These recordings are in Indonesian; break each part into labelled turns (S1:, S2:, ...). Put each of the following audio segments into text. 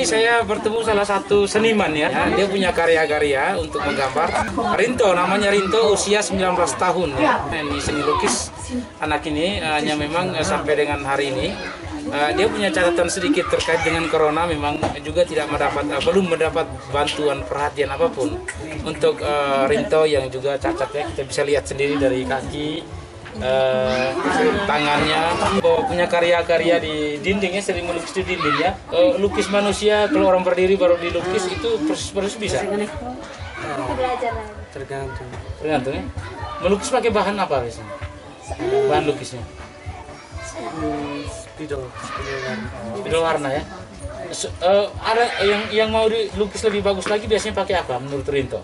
S1: saya bertemu salah satu seniman ya. Dia punya karya-karya untuk menggambar. Rinto, namanya Rinto, usia 19 tahun ya. Ini seni lukis anak ini hanya memang sampai dengan hari ini dia punya catatan sedikit terkait dengan corona, memang juga belum mendapat bantuan perhatian apapun untuk Rinto yang juga cacat ya. Kita bisa lihat sendiri dari kaki, tangannya, punya karya-karya di dinding ya, sering melukis di dinding ya. Lukis manusia kalau orang berdiri baru dilukis itu persis bisa. Tergantung ya. Melukis pakai bahan apa biasanya? Bahan lukisnya? Spidol warna ya. Ada yang mau dilukis lebih bagus lagi biasanya pakai apa menurut Rinto?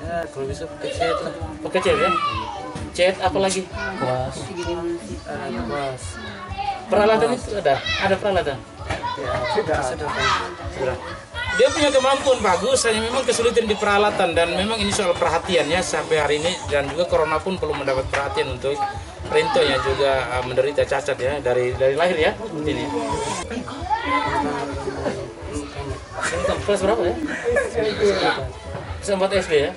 S2: Ya kalau bisa pakai cat lah.
S1: Pakai cat ya? Cat apa lagi?
S2: Kuas. Kuas.
S1: Peralatan itu ada peralatan.
S2: Ya, sudah.
S1: Dia punya kemampuan bagus, hanya memang kesulitan di peralatan, dan memang ini soal perhatiannya sampai hari ini, dan juga corona pun belum mendapat perhatian untuk Rinto yang juga menderita cacat ya dari lahir ya ini. Kelas berapa ya? Kelas 4 SD ya.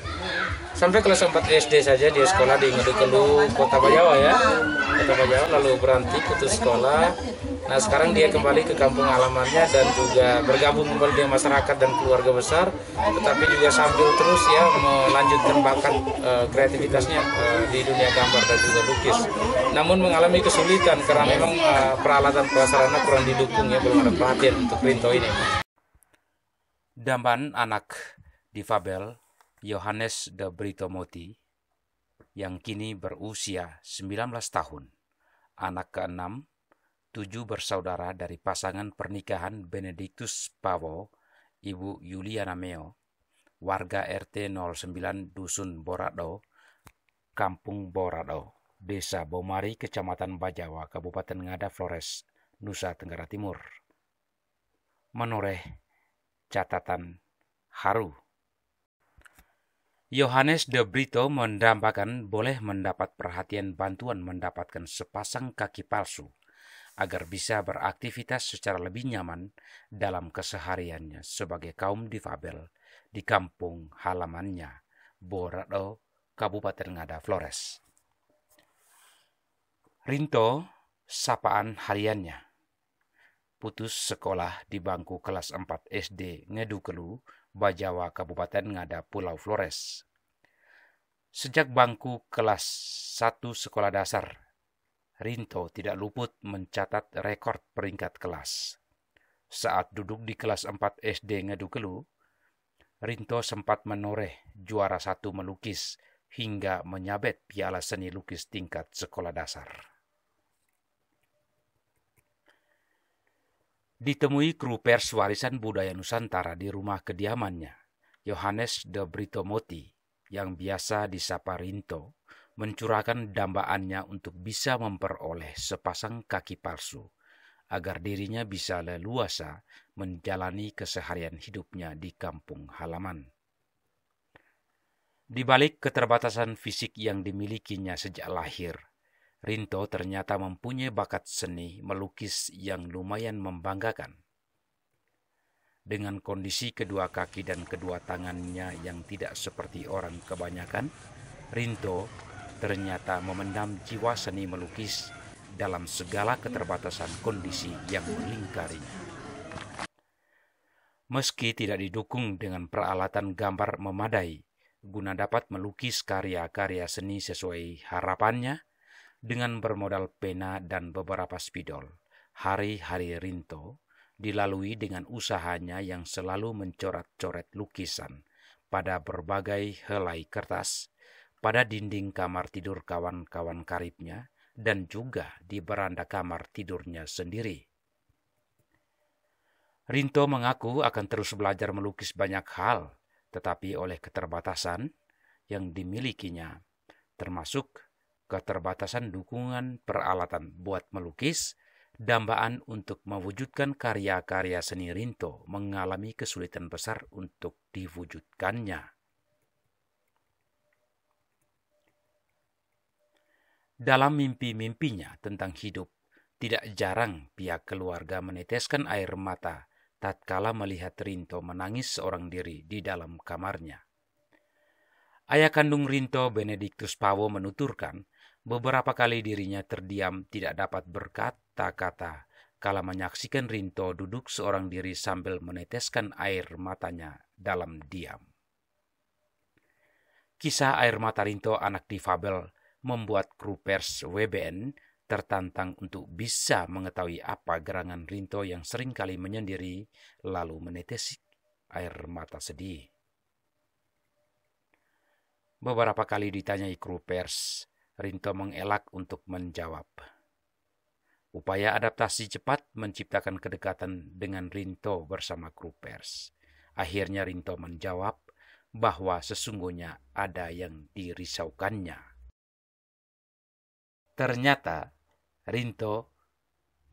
S1: Sampai kelas 4 SD saja dia sekolah di Ngedukelu, Kota Bajawa ya. Kota Bajawa, lalu berhenti putus sekolah. Nah sekarang dia kembali ke kampung halamannya dan juga bergabung kembali dengan masyarakat dan keluarga besar, tetapi juga sambil terus ya melanjutkan bakat kreativitasnya di dunia gambar dan juga lukis. Namun mengalami kesulitan karena memang peralatan prasarana kurang didukung ya, belum ada perhatian untuk Rinto ini. Dambaan anak difabel Yohanes de Brito Moti yang kini berusia 19 tahun, anak ke-6, 7 bersaudara dari pasangan pernikahan Benedictus Pavo, Ibu Yuliana Meo, warga RT 09 Dusun Borado, Kampung Borado, Desa Bomari, Kecamatan Bajawa, Kabupaten Ngada Flores, Nusa Tenggara Timur. Menoreh catatan haru. Yohanes de Brito mendambakan boleh mendapat perhatian bantuan mendapatkan sepasang kaki palsu agar bisa beraktivitas secara lebih nyaman dalam kesehariannya sebagai kaum difabel di kampung halamannya, Borado, Kabupaten Ngada Flores. Rinto, sapaan hariannya. Putus sekolah di bangku kelas 4 SD Ngedukelu, Bajawa, Kabupaten Ngada, Pulau Flores. Sejak bangku kelas 1 sekolah dasar, Rinto tidak luput mencatat rekor peringkat kelas. Saat duduk di kelas 4 SD Ngedukelu, Rinto sempat menoreh juara 1 melukis hingga menyabet piala seni lukis tingkat sekolah dasar. Ditemui kru pers warisan budaya Nusantara di rumah kediamannya, Yohanes de Brito Moti, yang biasa disapa Rinto, mencurahkan dambaannya untuk bisa memperoleh sepasang kaki palsu, agar dirinya bisa leluasa menjalani keseharian hidupnya di kampung halaman. Di balik keterbatasan fisik yang dimilikinya sejak lahir, Rinto ternyata mempunyai bakat seni melukis yang lumayan membanggakan. Dengan kondisi kedua kaki dan kedua tangannya yang tidak seperti orang kebanyakan, Rinto ternyata memendam jiwa seni melukis dalam segala keterbatasan kondisi yang melingkarinya. Meski tidak didukung dengan peralatan gambar memadai guna dapat melukis karya-karya seni sesuai harapannya, dengan bermodal pena dan beberapa spidol, hari-hari Rinto dilalui dengan usahanya yang selalu mencoret-coret lukisan pada berbagai helai kertas, pada dinding kamar tidur kawan-kawan karibnya, dan juga di beranda kamar tidurnya sendiri. Rinto mengaku akan terus belajar melukis banyak hal, tetapi oleh keterbatasan yang dimilikinya, termasuk keterbatasan dukungan peralatan buat melukis, dambaan untuk mewujudkan karya-karya seni Rinto mengalami kesulitan besar untuk diwujudkannya. Dalam mimpi-mimpinya tentang hidup, tidak jarang pihak keluarga meneteskan air mata
S3: tatkala melihat Rinto menangis seorang diri di dalam kamarnya. Ayah kandung Rinto, Benedictus Pawo, menuturkan beberapa kali dirinya terdiam tidak dapat berkata-kata kala menyaksikan Rinto duduk seorang diri sambil meneteskan air matanya dalam diam. Kisah air mata Rinto, anak difabel, membuat kru pers WBN tertantang untuk bisa mengetahui apa gerangan Rinto yang seringkali menyendiri lalu menetes air mata sedih. Beberapa kali ditanyai kru pers, Rinto mengelak untuk menjawab. Upaya adaptasi cepat menciptakan kedekatan dengan Rinto bersama kru pers. Akhirnya Rinto menjawab bahwa sesungguhnya ada yang dirisaukannya. Ternyata Rinto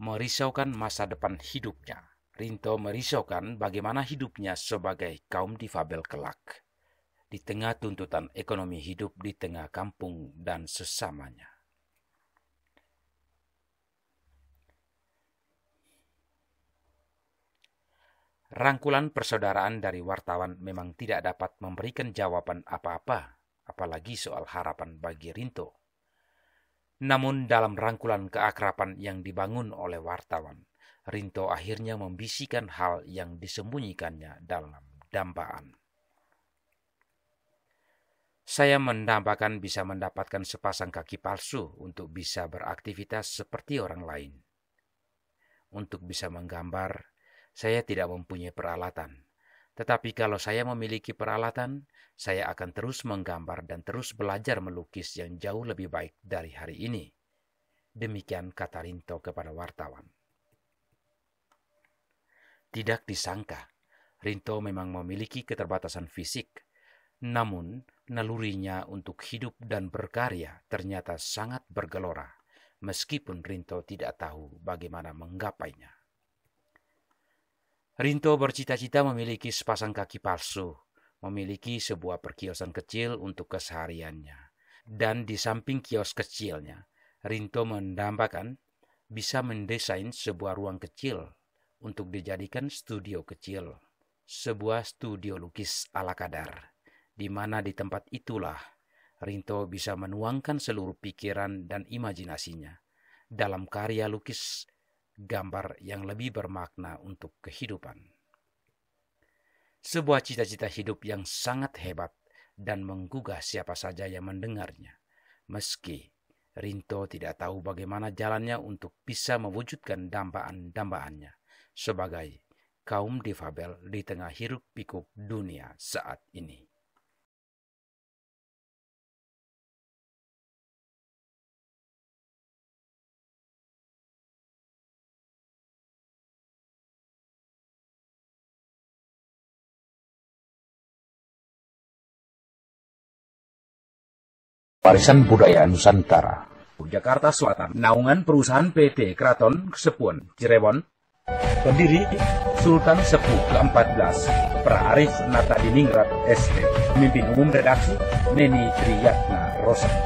S3: merisaukan masa depan hidupnya. Rinto merisaukan bagaimana hidupnya sebagai kaum difabel kelak, di tengah tuntutan ekonomi hidup di tengah kampung dan sesamanya. Rangkulan persaudaraan dari wartawan memang tidak dapat memberikan jawaban apa-apa, apalagi soal harapan bagi Rinto. Namun dalam rangkulan keakraban yang dibangun oleh wartawan, Rinto akhirnya membisikkan hal yang disembunyikannya dalam dambaan. Saya mendambakan bisa mendapatkan sepasang kaki palsu untuk bisa beraktivitas seperti orang lain. Untuk bisa menggambar, saya tidak mempunyai peralatan. Tetapi kalau saya memiliki peralatan, saya akan terus menggambar dan terus belajar melukis yang jauh lebih baik dari hari ini. Demikian kata Rinto kepada wartawan. Tidak disangka, Rinto memang memiliki keterbatasan fisik. Namun, nalurinya untuk hidup dan berkarya ternyata sangat bergelora, meskipun Rinto tidak tahu bagaimana menggapainya. Rinto bercita-cita memiliki sepasang kaki palsu, memiliki sebuah perkiosan kecil untuk kesehariannya. Dan di samping kios kecilnya, Rinto mendambakan bisa mendesain sebuah ruang kecil untuk dijadikan studio kecil, sebuah studio lukis ala kadar, di mana di tempat itulah Rinto bisa menuangkan seluruh pikiran dan imajinasinya dalam karya lukis gambar yang lebih bermakna untuk kehidupan. Sebuah cita-cita hidup yang sangat hebat dan menggugah siapa saja yang mendengarnya, meski Rinto tidak tahu bagaimana jalannya untuk bisa mewujudkan dambaan-dambaannya sebagai kaum difabel di tengah hiruk-pikuk dunia saat ini.
S4: Warisan Budaya Nusantara, Jakarta Selatan, naungan perusahaan PT Kraton Kesepuan, Cirebon. Pendiri Sultan Sepuh ke-14, Pra Arif Nata Diningrat ST. Pemimpin umum redaksi Neni Triyatna Rosa.